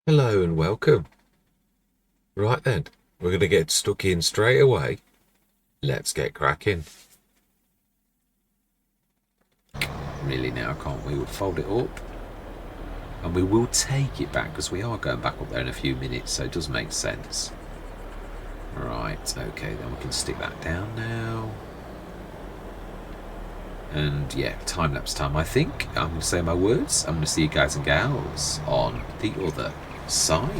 Hello and welcome. Right then, we're going to get stuck in straight away. Let's get cracking. Really now, can't we? We'll fold it up and we will take it back because we are going back up there in a few minutes, so it does make sense. Right, okay, then we can stick that down now. And yeah, time-lapse time, I think. I'm going to say my words. I'm going to see you guys and gals on the other side.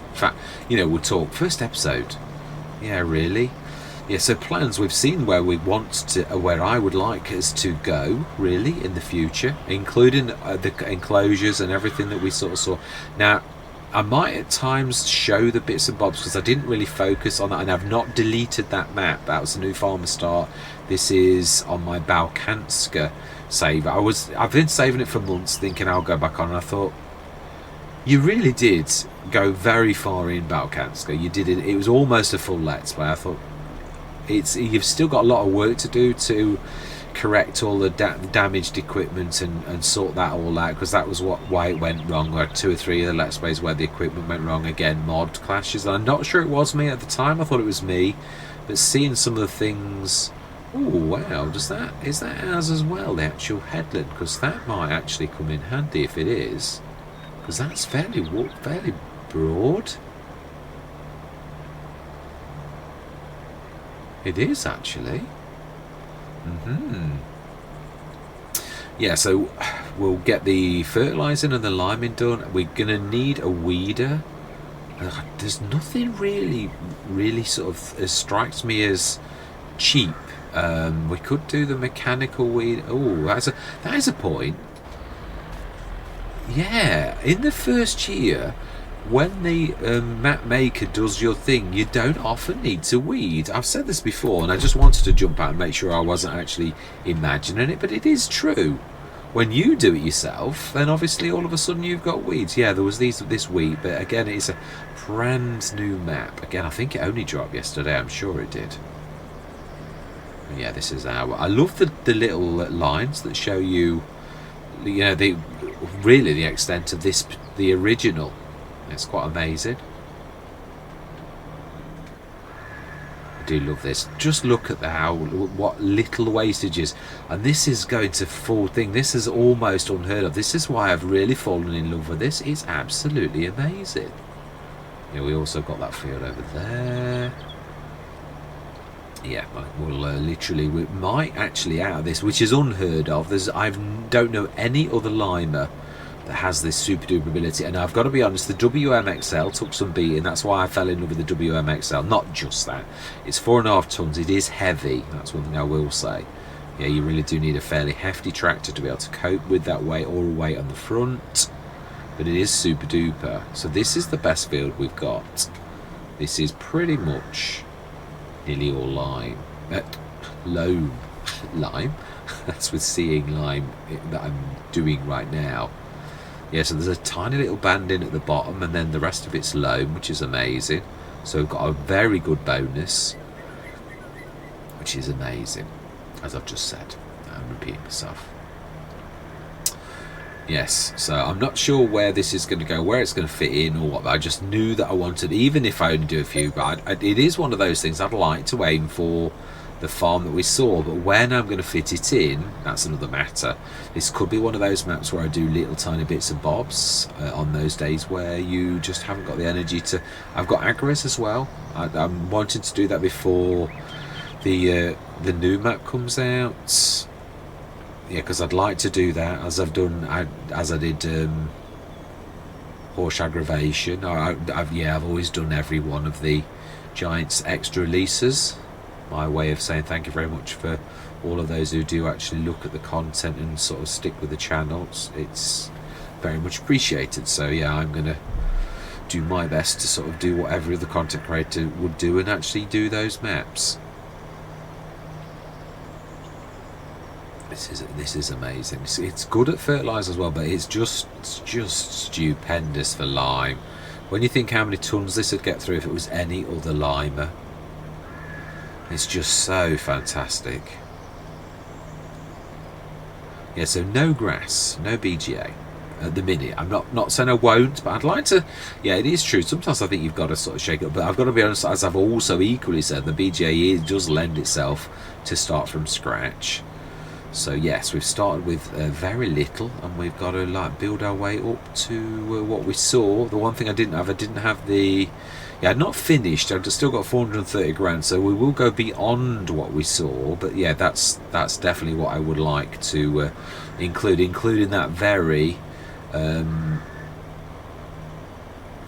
In fact, we'll talk first episode. Yeah, really. Yeah, so plans, we've seen where we want to, where I would like us to go, really, in the future, including the enclosures and everything that we sort of saw. Now, I might at times show the bits and bobs because I didn't really focus on that, and I've not deleted that map. That was a new farmer start. This is on my Balkanska save. I've been saving it for months, thinking I'll go back on, and I thought, you really did go very far in Balkanska. You did it. It was almost a full let's play. I thought you've still got a lot of work to do to correct all the damaged equipment and sort that all out, because that was why it went wrong. There are 2 or 3 of the let's plays where the equipment went wrong. Again, mod clashes. And I'm not sure it was me at the time. I thought it was me, but seeing some of the things. Oh wow! Is that ours as well? The actual headland, because that might actually come in handy if it is. Because that's fairly broad. It is actually. Yeah, so we'll get the fertilising and the liming done. We're going to need a weeder. There's nothing really sort of strikes me as cheap. We could do the mechanical weed. Oh, that is a point. Yeah, in the first year, when the MapsByMako does your thing, you don't often need to weed. I've said this before, and I just wanted to jump out and make sure I wasn't actually imagining it, but it is true. When you do it yourself, then obviously all of a sudden you've got weeds. Yeah, there was this weed, but again, it's a brand new map. Again, I think it only dropped yesterday. I'm sure it did. Yeah, this is I love the little lines that show you, the extent of the original. It's quite amazing. I do love this. Just look at what little wastages, and this is going to full thing. This is almost unheard of. This is why I've really fallen in love with this. It's absolutely amazing. Yeah, we also got that field over there. Yeah, we'll we might actually out of this, which is unheard of. I don't know any other limer that has this super duper ability, and I've got to be honest, the WMXL took some beating. That's why I fell in love with the WMXL. Not just that, it's 4.5 tons. It is heavy. That's one thing I will say. Yeah, you really do need a fairly hefty tractor to be able to cope with that weight or weight on the front, but it is super duper. So this is the best field we've got. This is pretty much nearly all lime. Loam. Lime. That's with seeing lime that I'm doing right now. Yeah, so there's a tiny little band in at the bottom, and then the rest of it's loam, which is amazing. So we've got a very good bonus, which is amazing, as I've just said. I'm repeating myself. Yes, so I'm not sure where this is going to go, where it's going to fit in or what, but I just knew that I wanted, even if I only do a few, but it is one of those things I'd like to aim for the farm that we saw, but when I'm going to fit it in, that's another matter. This could be one of those maps where I do little tiny bits and bobs on those days where you just haven't got the energy to. I've got agris as well. I'm wanting to do that before the new map comes out. Yeah, because I'd like to do that as I've done, as I did horse aggravation. I've always done every one of the Giants extra releases. My way of saying thank you very much for all of those who do actually look at the content and sort of stick with the channels. It's very much appreciated. So yeah, I'm gonna do my best to sort of do what every other content creator would do and actually do those maps. This is amazing. It's good at fertilizer as well, but it's just stupendous for lime. When you think how many tons this would get through if it was any other limer, it's just so fantastic. Yeah, so no grass, no BGA at the minute. I'm not saying I won't, but I'd like to. Yeah, it is true. Sometimes I think you've got to sort of shake it up. But I've got to be honest, as I've also equally said, the BGA does lend itself to start from scratch. So yes, we've started with very little, and we've got to like build our way up to what we saw. The one thing I didn't have the. Yeah, not finished. I've still got 430 grand, so we will go beyond what we saw. But yeah, that's definitely what I would like to including that very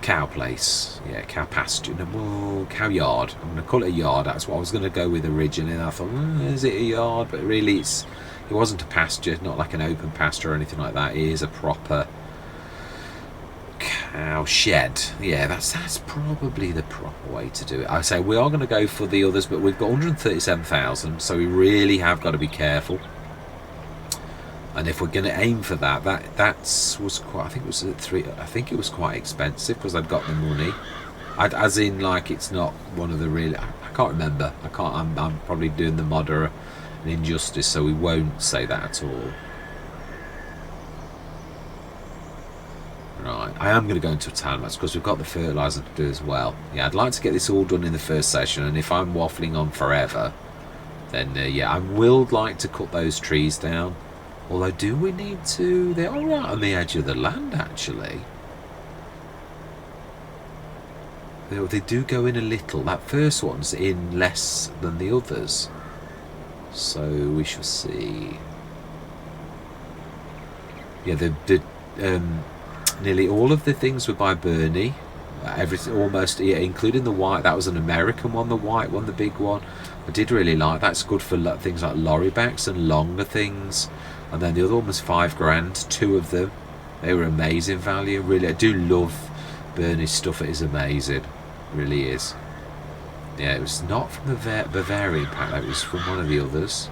cow place. Yeah, cow pasture. No, cow yard. I'm going to call it a yard. That's what I was going to go with originally. And I thought, is it a yard? But really, it wasn't a pasture. Not like an open pasture or anything like that. It is a proper cow shed. Yeah, that's probably the proper way to do it. I say we are going to go for the others, but we've got 137,000, so we really have got to be careful. And if we're going to aim for that was quite. I think it was at 3. I think it was quite expensive because I'd got the money. As in, like, it's not one of the really. I can't remember. I can't. I'm probably doing the modder an injustice, so we won't say that at all. Right, I am going to go into a time lapse because we've got the fertiliser to do as well. Yeah, I'd like to get this all done in the first session, and if I'm waffling on forever, then yeah, I will like to cut those trees down. Although, do we need to? They are right on the edge of the land, actually. They do go in a little. That first one's in less than the others. So we shall see. Yeah, nearly all of the things were by Bernie. Everything almost, yeah, including the white. That was an American one, the white one, the big one. I did really like. That's good for things like lorry backs and longer things. And then the other one was 5 grand. 2 of them. They were amazing value. Really, I do love Bernie's stuff. It is amazing. It really is. Yeah, it was not from the Bavarian pack. It was from one of the others.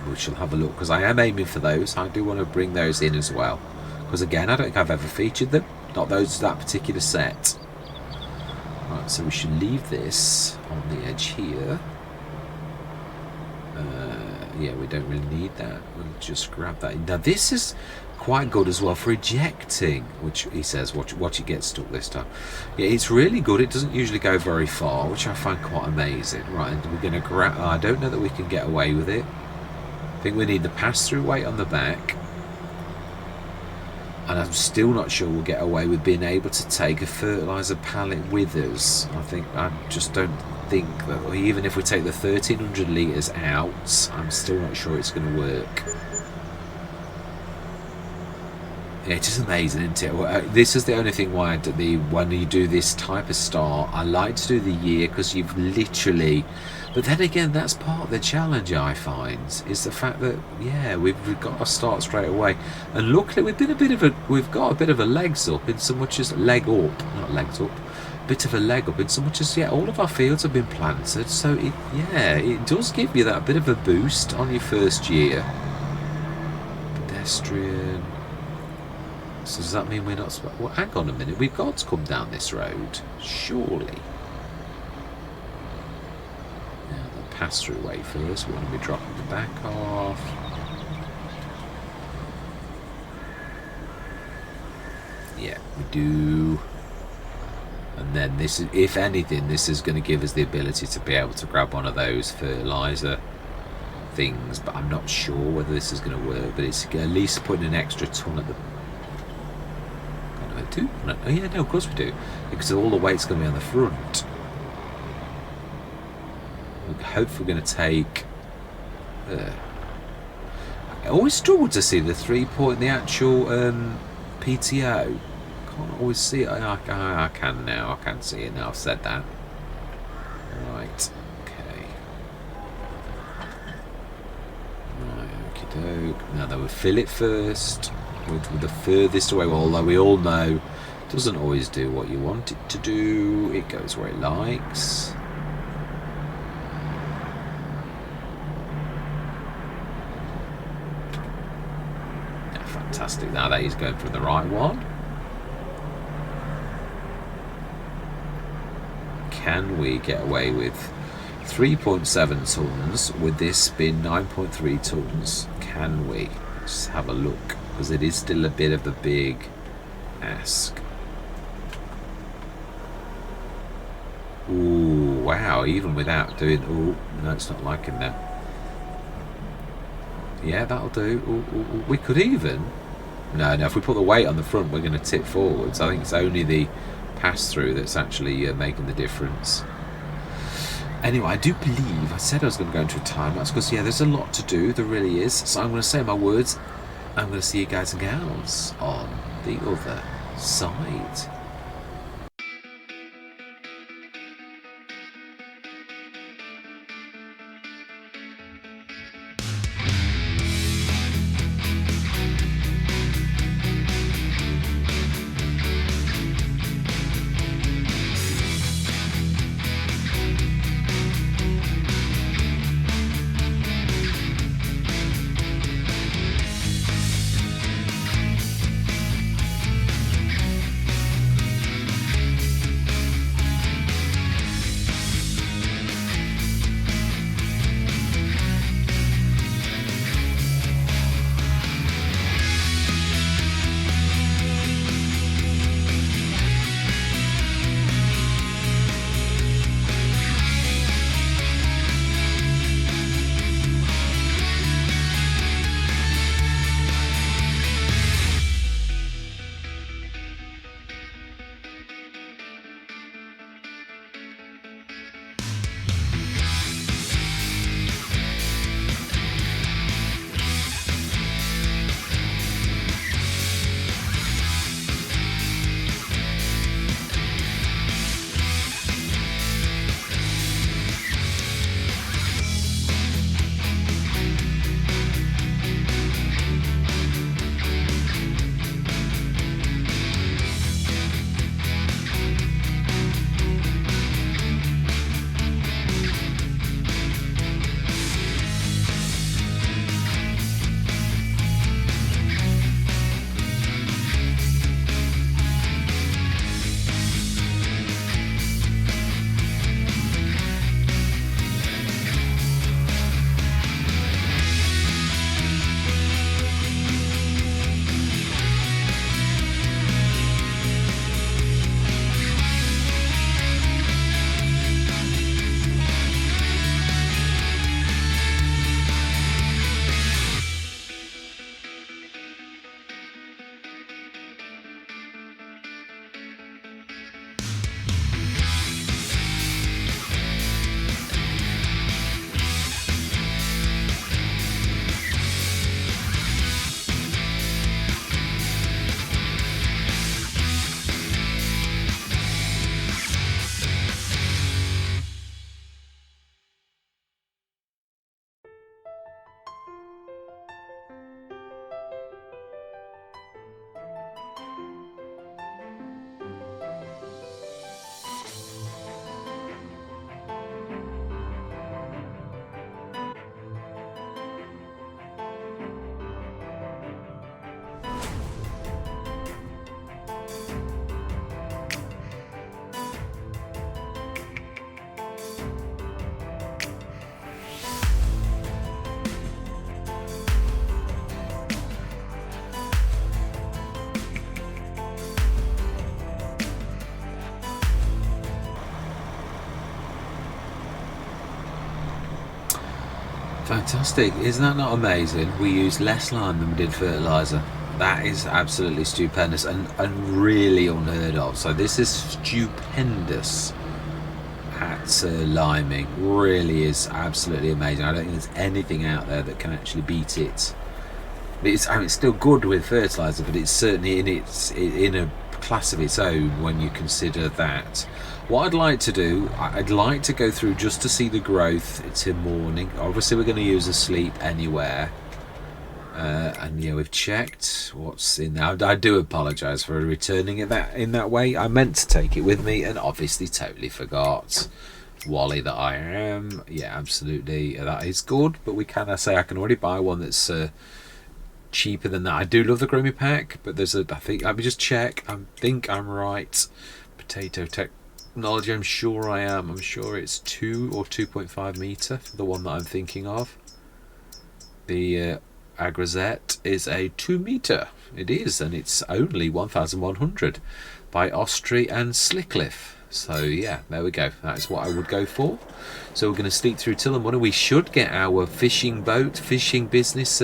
We shall have a look, because I am aiming for those. I do want to bring those in as well, because again, I don't think I've ever featured them, not that particular set. Right, so we should leave this on the edge here. Yeah, we don't really need that. We'll just grab that. Now this is quite good as well for ejecting, which he says watch it get stuck this time. Yeah, it's really good. It doesn't usually go very far, which I find quite amazing. Right, and we're going to grab. I don't know that we can get away with it. I think we need the pass-through weight on the back, and I'm still not sure we'll get away with being able to take a fertiliser pallet with us. I just don't think that, even if we take the 1300 litres out, I'm still not sure it's going to work. Yeah, it is amazing, isn't it? This is the only thing why when you do this type of start, I like to do the year, because you've literally. But then again, that's part of the challenge, I find, is the fact that, yeah, we've got to start straight away. And luckily, we've got a bit of a legs up in so much as bit of a leg up in so much as, yeah, all of our fields have been planted. So it does give you that bit of a boost on your first year. Pedestrian. So does that mean we're not? Well, hang on a minute. We've got to come down this road, surely. Pass-through way first. We want to be dropping the back off. Yeah, we do. And then this is, if anything, this is going to give us the ability to be able to grab one of those fertiliser things, but I'm not sure whether this is going to work. But it's at least putting an extra ton at the. Oh yeah, no, of course we do, because all the weight's going to be on the front. Hopefully we're going to take. I always struggle to see the 3-point, the actual PTO. Can't always see it. I can now. I can see it now. I've said that. Right. Okay. Right. Okie doke. Now then, we'll fill it first with the furthest away. Well, although we all know it doesn't always do what you want it to do. It goes where it likes. Fantastic. Now that he's going for the right one. Can we get away with 3.7 tons with this being 9.3 tons. Can we? Let's have a look, because it is still a bit of a big ask. Ooh, wow, even without doing... Oh, no, it's not liking that. Yeah, that'll do. Ooh, we could even... No, if we put the weight on the front, we're going to tip forwards. I think it's only the pass-through that's actually making the difference. Anyway, I do believe I said I was going to go into a time lapse because, yeah, there's a lot to do. There really is. So I'm going to say my words. I'm going to see you guys and gals on the other side. Fantastic. Isn't that not amazing? We used less lime than we did fertiliser. That is absolutely stupendous and really unheard of. So this is stupendous at liming. Really is absolutely amazing. I don't think there's anything out there that can actually beat it. It's still good with fertiliser, but it's certainly in a class of its own when you consider that. What I'd like to do, I'd like to go through just to see the growth till morning. Obviously we're going to use a sleep anywhere, and yeah, we've checked what's in there. I do apologise for returning it in that way. I meant to take it with me and obviously totally forgot. Wally that I am. Yeah, absolutely, that is good, but we can say I can already buy one that's cheaper than that. I do love the Grow Me pack, but there's I think, let me just check. I think I'm right. Potato tech. technology. I'm sure I am. I'm sure it's 2 or 2.5 meter, the one that I'm thinking of. The Agrazet is a 2 meter. It is, and it's only 1,100 by Ostry and Slickliff. So yeah, there we go. That is what I would go for. So we're going to sneak through till the morning. We should get our fishing business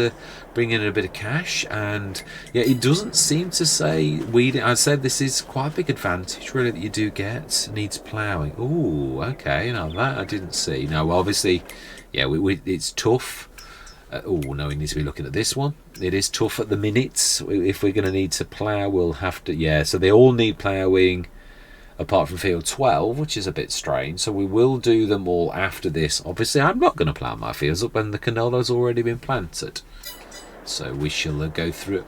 bringing in a bit of cash. And yeah, it doesn't seem to say weeding. I said this is quite a big advantage really that you do get. Needs ploughing. Oh, okay. Now that I didn't see. Now obviously, yeah, it's tough. Oh no, we need to be looking at this one. It is tough at the minute. If we're going to need to plough, we'll have to. Yeah, so they all need ploughing. Apart from field 12, which is a bit strange, so we will do them all after this. Obviously I'm not going to plough my fields up when the canola's already been planted, so we shall go through.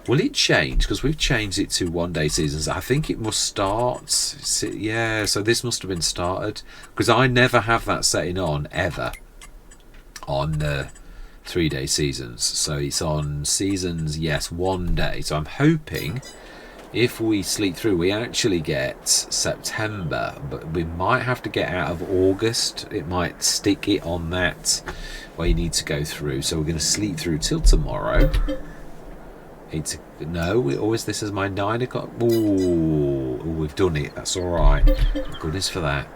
Will it change? Because we've changed it to 1 day seasons. I think it must start. Yeah, so this must have been started, because I never have that setting on ever on the 3 day seasons. So it's on seasons, yes, 1 day. So I'm hoping if we sleep through, we actually get September, but we might have to get out of August. It might stick it on that where you need to go through. So we're going to sleep through till tomorrow. Always this is my 9 o'clock. Ooh, we've done it. That's all right. Goodness for that.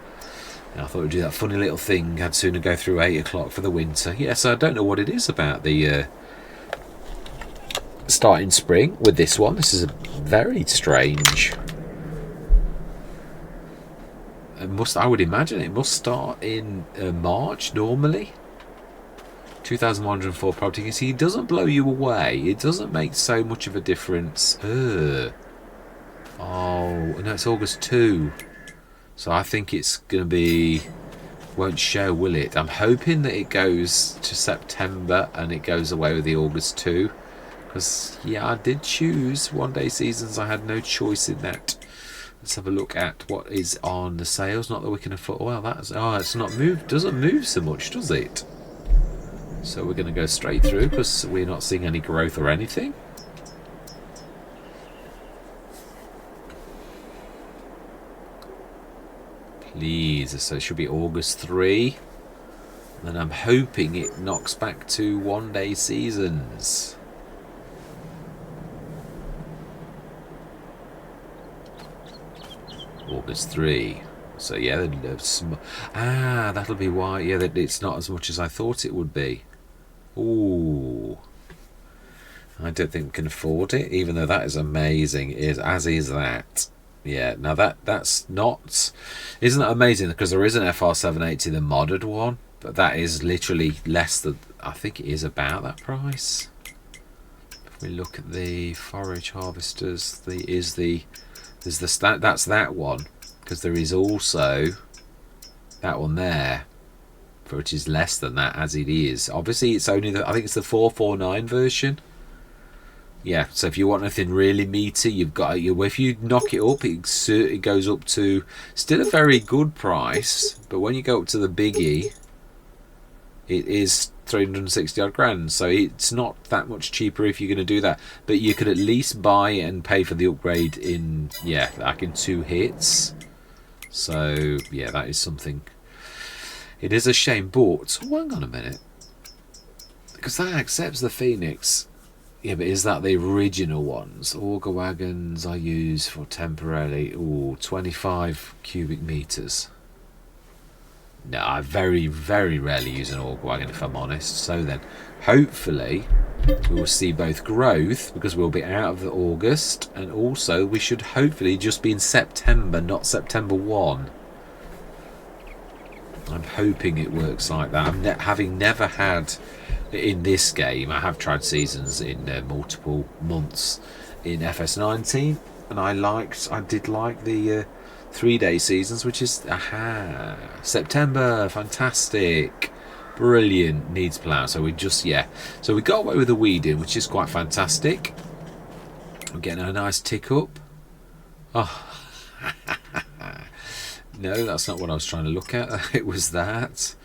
And I thought we'd do that funny little thing. I'd sooner go through 8 o'clock for the winter. Yes, I don't know what it is about the starting spring with this one. This is very strange. I would imagine it must start in March normally. 2,104 property. You see, it doesn't blow you away. It doesn't make so much of a difference. Oh no, it's August 2. So I think it's going to be... won't show, will it? I'm hoping that it goes to September and it goes away with the August 2. Because, yeah, I did choose 1 day seasons. I had no choice in that. Let's have a look at what is on the sales. Not that we can afford... Well, that's... Oh, it's not moved. Doesn't move so much, does it? So we're going to go straight through because we're not seeing any growth or anything. Please. So it should be August 3. And then I'm hoping it knocks back to 1 day seasons. August 3. So yeah, that'll be why. Yeah, that it's not as much as I thought it would be. Ooh, I don't think we can afford it, even though that is amazing. As is that. Yeah. Now that's not. Isn't that amazing? Because there is an FR780, the modded one, but that is literally less than. I think it is about that price. If we look at the forage harvesters, that's that one, because there is also that one there, for which is less than that as it is. Obviously, it's only I think it's the 449 version. Yeah, so if you want anything really meaty, you've got if you knock it up, it goes up to still a very good price, but when you go up to the biggie, it is 360 odd grand, so it's not that much cheaper if you're going to do that, but you could at least buy and pay for the upgrade in like in 2 hits. So yeah, that is something. It is a shame, but hang on a minute, because that accepts the Phoenix. Yeah, but is that the original ones? Auger wagons I use for temporarily 25 cubic meters. No, I very, very rarely use an auger wagon, if I'm honest. So then, hopefully, we will see both growth, because we'll be out of the August, and also we should hopefully just be in September, not September 1. I'm hoping it works like that. Having never had, in this game, I have tried seasons in multiple months in FS19, and I did like the 3 day seasons, which is September, fantastic, brilliant, needs plough. So we so we got away with the weeding, which is quite fantastic. We're getting a nice tick up. Oh no, that's not what I was trying to look at. It was that.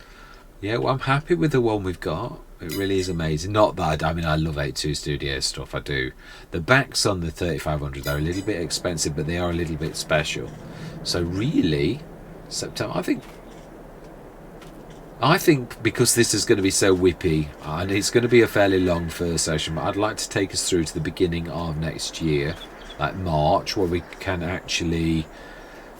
Yeah, well, I'm happy with the one we've got. It really is amazing. Not that I love 82 Studio stuff. I do. The backs on the 3500, they're a little bit expensive, but they are a little bit special. So really, September. I think because this is going to be so whippy, and it's going to be a fairly long first session, but I'd like to take us through to the beginning of next year, like March, where we can actually...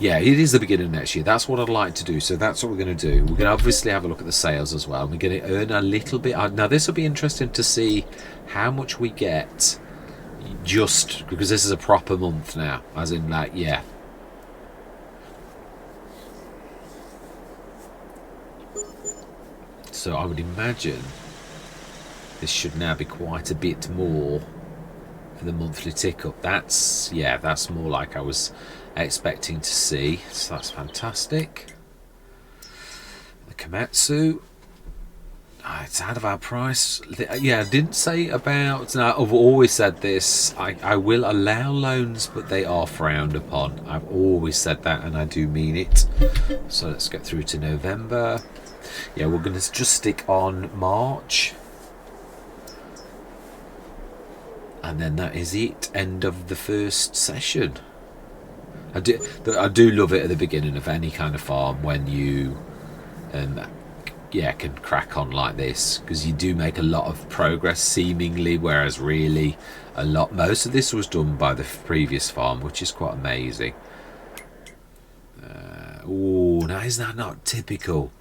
Yeah, it is the beginning of next year. That's what I'd like to do. So that's what we're going to do. We're going to obviously have a look at the sales as well. We're going to earn a little bit. Now, this will be interesting to see how much we get, just because this is a proper month now. As in, like, yeah. So I would imagine this should now be quite a bit more for the monthly tick up. That's more like I was expecting to see, so that's fantastic. The Komatsu, it's out of our price. Yeah, I didn't say about... Now, I've always said this, I will allow loans, but they are frowned upon. I've always said that, and I do mean it. So let's get through to November. Yeah, we're going to just stick on March, and then that is it. End of the first session. I do love it at the beginning of any kind of farm when you can crack on like this, because you do make a lot of progress seemingly, whereas really most of this was done by the previous farm, which is quite amazing. Now is that not typical?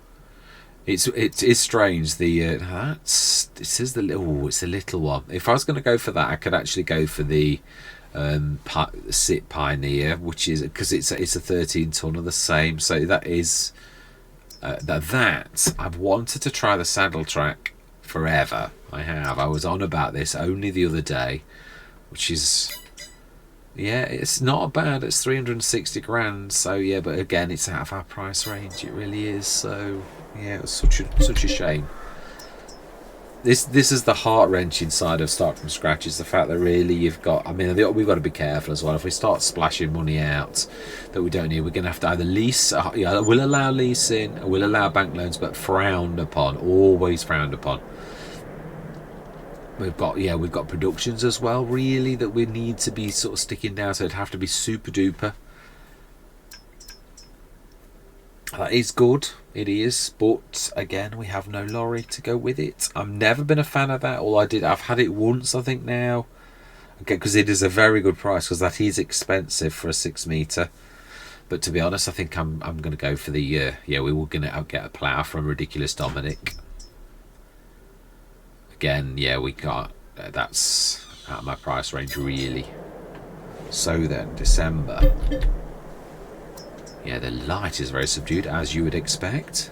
It's strange. This is the little. It's a little one. If I was going to go for that, I could actually go for the Sit Pioneer, which is because it's a 13-tonner, the same. So that is that I've wanted to try the saddle track forever. I was on about this only the other day, which is, yeah, it's not bad. It's 360 grand. So yeah, but again, it's out of our price range. It really is. So yeah, it was such a shame. This is the heart-wrenching side of start from scratch, is the fact that really you've got... I mean, we've got to be careful as well. If we start splashing money out that we don't need, we're going to have to either lease... Yeah, we'll allow leasing, we'll allow bank loans, but frowned upon, always frowned upon. We've got productions as well, really, that we need to be sort of sticking down, so it'd have to be super duper. That is good, it is, but again, we have no lorry to go with it. I've never been a fan of that. I've had it once, I think, now. Okay, because it is a very good price, because that is expensive for a 6 metre. But to be honest, I think I'm going to go for the we were going to get a plough from Ridiculous Dominic. Again, yeah, we got that's out of my price range, really. So then, December. Yeah, the light is very subdued, as you would expect.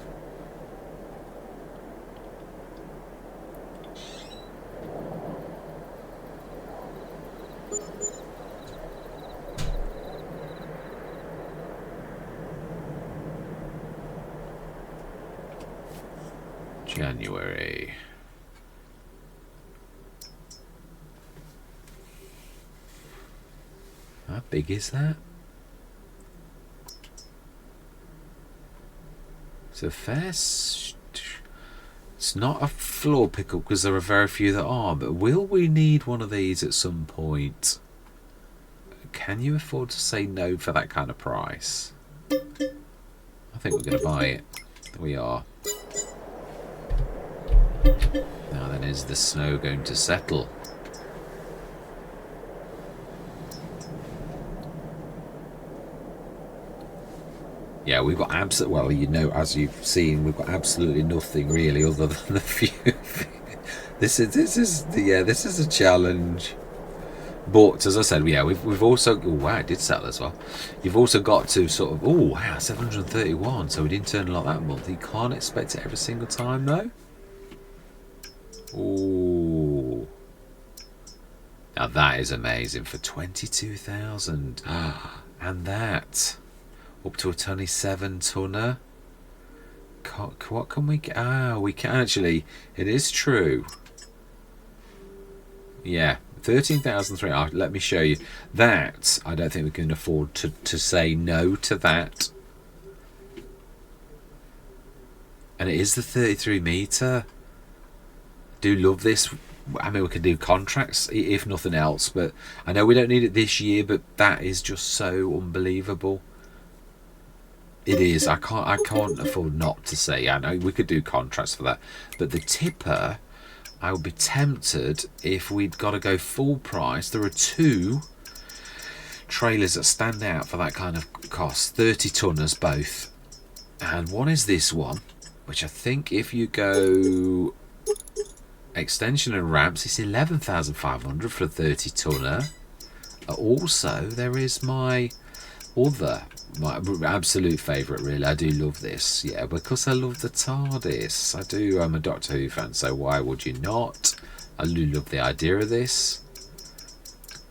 January. How big is that? It's a fair... It's not a floor pickup, because there are very few that are, but will we need one of these at some point? Can you afford to say no for that kind of price? I think we're going to buy it. We are. Now then, is the snow going to settle? Yeah, we've got well, you know, as you've seen, we've got absolutely nothing really other than the few. This is a challenge. But as I said, yeah, we've also... Oh wow, it did settle as well. You've also got to sort of... Oh wow, 731. So we didn't turn a lot that month. You can't expect it every single time though. Oh, now that is amazing for 22,000. And that up to a 27-tonner. What can we get? We can actually... It is true. Yeah, 13,300. Let me show you. That, I don't think we can afford to say no to that. And it is the 33 metre. Do love this. I mean, we can do contracts if nothing else, but I know we don't need it this year, but that is just so unbelievable. It is. I can't afford not to say. I know we could do contracts for that, but the tipper, I would be tempted if we'd got to go full price. There are two trailers that stand out for that kind of cost, 30 tonners both, and one is this one, which I think if you go extension and ramps, it's 11,500 for a 30 tonner. Also, there is my absolute favourite, really. I do love this, yeah, because I love the TARDIS. I do. I'm a Doctor Who fan, so why would you not? I do love the idea of this,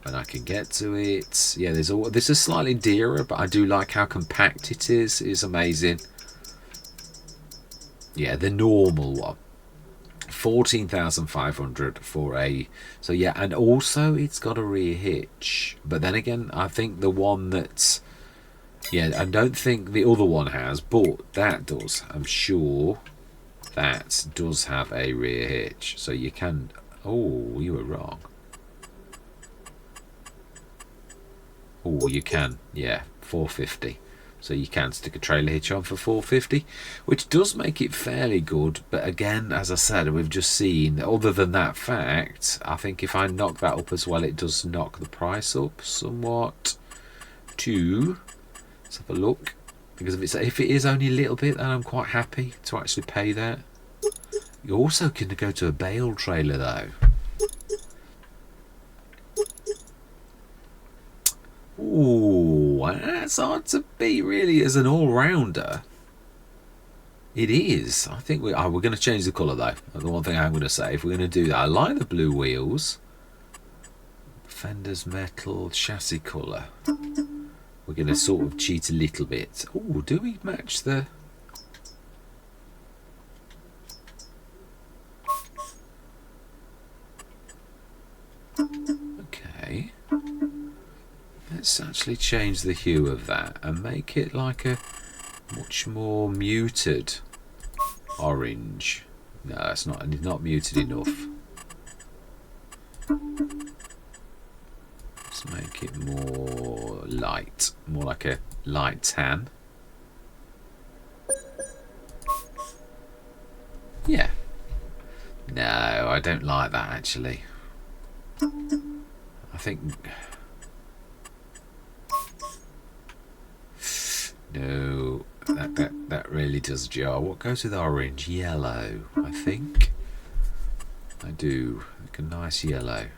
and I can get to it. Yeah, this is slightly dearer, but I do like how compact it is. It's amazing. Yeah, the normal one, 14,500 for a. So yeah, and also it's got a rear hitch. But then again, I think the one that's. Yeah, I don't think the other one has, but that does. I'm sure that does have a rear hitch. So you can... Oh, you were wrong. Oh, you can. Yeah, 450. So you can stick a trailer hitch on for 450, which does make it fairly good. But again, as I said, we've just seen, other than that fact, I think if I knock that up as well, it does knock the price up somewhat too. Let's have a look, because if it is only a little bit, then I'm quite happy to actually pay that. You also can go to a bale trailer though. Ooh, that's hard to beat really as an all-rounder. It is. I think we're going to change the colour though. The one thing I'm going to say, if we're going to do that, I like the blue wheels. Fender's metal chassis colour. We're going to sort of cheat a little bit. Oh, do we match the... Okay. Let's actually change the hue of that and make it like a much more muted orange. No, it's not muted enough. Make it more light, more like a light tan. Yeah. No, I don't like that actually. I think no, that really does jar. What goes with orange? Yellow, I think. I do like a nice yellow.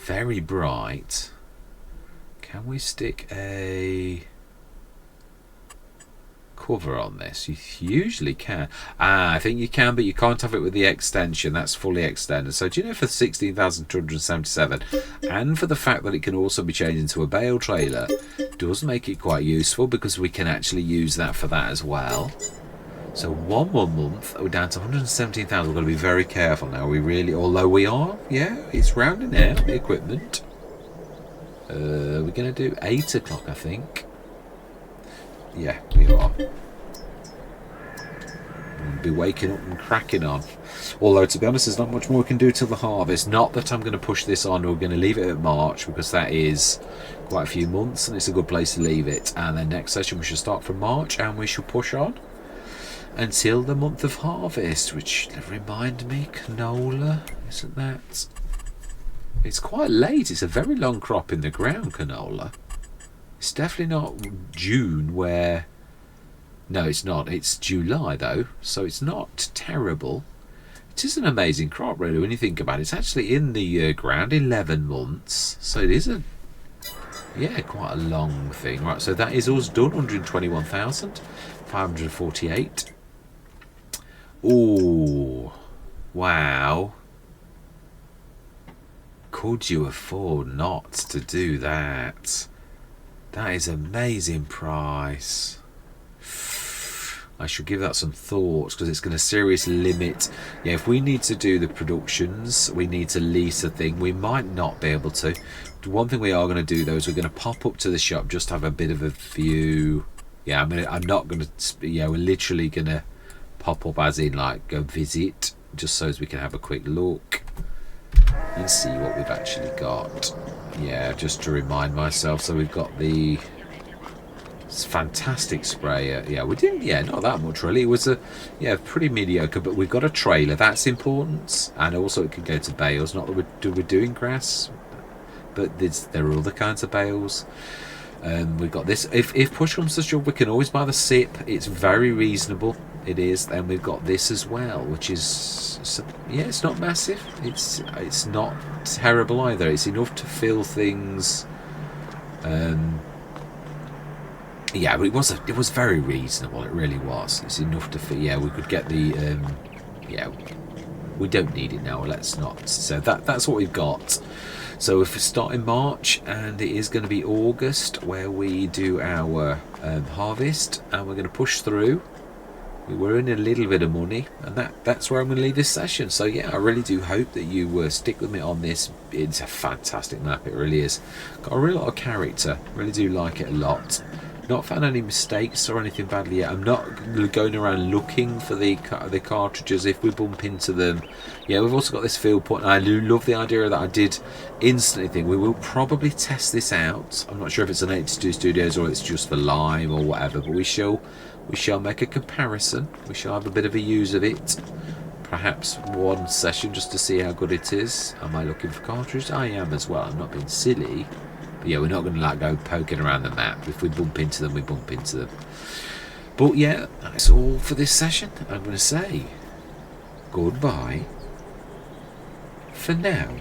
Very bright. Can we stick a cover on this? You usually can. I think you can, but you can't have it with the extension. That's fully extended. So do you know, for 16,277, and for the fact that it can also be changed into a bale trailer, does make it quite useful, because we can actually use that for that as well. So one more month, we're down to 117,000. We've got to be very careful now. We really, although we are, yeah, it's rounding out the equipment. We're going to do 8 o'clock, I think. Yeah, we are. We'll be waking up and cracking on. Although, to be honest, there's not much more we can do till the harvest. Not that I'm going to push this on. We're going to leave it at March, because that is quite a few months, and it's a good place to leave it. And then next session we should start from March, and we shall push on until the month of harvest, which, remind me, canola, isn't that? It's quite late. It's a very long crop in the ground, canola. It's definitely not June where... No, it's not. It's July, though, so it's not terrible. It is an amazing crop, really, when you think about it. It's actually in the ground 11 months, so it is a... Yeah, quite a long thing. Right, so that is us done, 121,548. Ooh, wow. Could you afford not to do that? That is an amazing price. I should give that some thoughts, because it's going to seriously limit. Yeah, if we need to do the productions, we need to lease a thing. We might not be able to. One thing we are going to do though is we're going to pop up to the shop, just have a bit of a view. Yeah, I'm not going to. Yeah, we're literally going to pop up, as in like go visit, just so as we can have a quick look and see what we've actually got. Yeah, just to remind myself. So we've got the fantastic sprayer. Yeah, we didn't. Yeah, not that much really. It was pretty mediocre. But we've got a trailer. That's important, and also it can go to bales. Not that we're doing grass, but there are other kinds of bales. We've got this. If push comes to shove, we can always buy the SIP. It's very reasonable. It is. And we've got this as well, which is it's not massive. It's not terrible either. It's enough to fill things. Yeah, but it was very reasonable. It really was. It's enough to fit. Yeah, we could get the. We don't need it now. Let's not. So that's what we've got. So if we start in March, and it is going to be August where we do our harvest, and we're going to push through. We earn a little bit of money, and that's where I'm going to leave this session. So yeah, I really do hope that you stick with me on this. It's a fantastic map. It really is. Got a real lot of character. Really do like it a lot. Not found any mistakes or anything badly yet. I'm not going around looking for the cartridges if we bump into them. Yeah, we've also got this field point. I do love the idea that I did instantly think we will probably test this out. I'm not sure if it's an 82 Studios or it's just for live or whatever, but we shall make a comparison. We shall have a bit of a use of it. Perhaps one session just to see how good it is. Am I looking for cartridges? I am as well. I'm not being silly. But yeah, we're not going to go poking around the map. If we bump into them, we bump into them. But yeah, that's all for this session. I'm going to say goodbye for now.